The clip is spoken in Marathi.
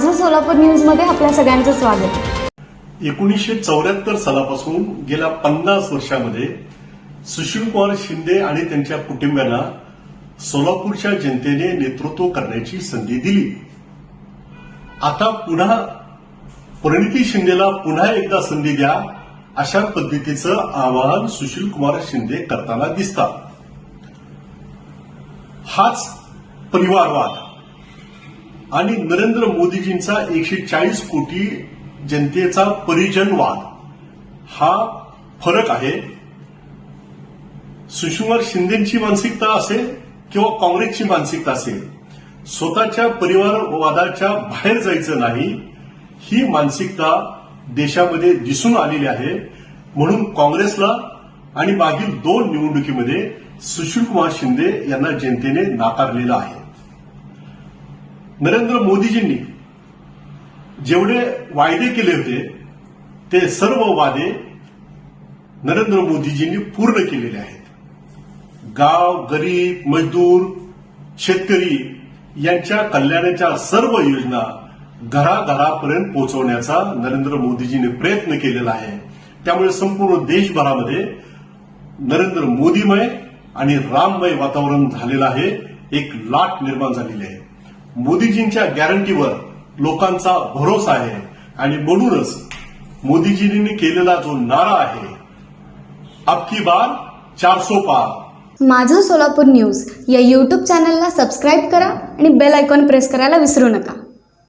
माझं सोलापूर न्यूज मध्ये आपल्या सगळ्यांचं स्वागत। 1974 सालापासून गेल्या 50 वर्षांमध्ये सुशीलकुमार शिंदे आणि त्यांच्या कुटुंबियांना सोलापूरच्या जनतेने नेतृत्व करण्याची संधी दिली। आता पुन्हा परिणिती शिंदेला पुन्हा एकदा संधी द्या अशा पद्धतीचं आवाहन सुशीलकुमार शिंदे करताना दिसतात। हाच परिवारवाद आणि नरेंद्र मोदीजींचा 140 कोटी जनतेचा परिजनवाद हा फरक आहे। सुशीलकुमार शिंदेची मानसिकता असेल किंवा काँग्रेसची मानसिकता असेल, स्वतःच्या परिवारवादाच्या बाहेर जायचं नाही ही मानसिकता देशामध्ये दिसून आलेली आहे। म्हणून काँग्रेसला आणि मागील 2 निवडणुकीमध्ये सुशीलकुमार शिंदे यांना जनतेने नाकारलेलं आहे। नरेंद्र मोदीजींनी जेवढे वायदे केले होते ते सर्व वादे नरेंद्र मोदीजींनी पूर्ण केलेले आहेत। गाव, गरीब, मजदूर, शेतकरी यांच्या कल्याणाच्या सर्व योजना घराघरापर्यंत पोहोचवण्याचा नरेंद्र मोदीजींनी प्रयत्न केलेला आहे। त्यामुळे संपूर्ण देशभरामध्ये नरेंद्र मोदीमय आणि राममय वातावरण झालेलं आहे। एक लाट निर्माण झालेली आहे। मोदीजींच्या गॅरंटीवर लोकांचा भरोसा आहे आणि म्हणूनच मोदीजींनी केलेला जो नारा आहे, अब की बार 400 पार। माझं सोलापूर न्यूज या YouTube चॅनलला सबस्क्राईब करा आणि बेल आयकॉन प्रेस करायला विसरू नका।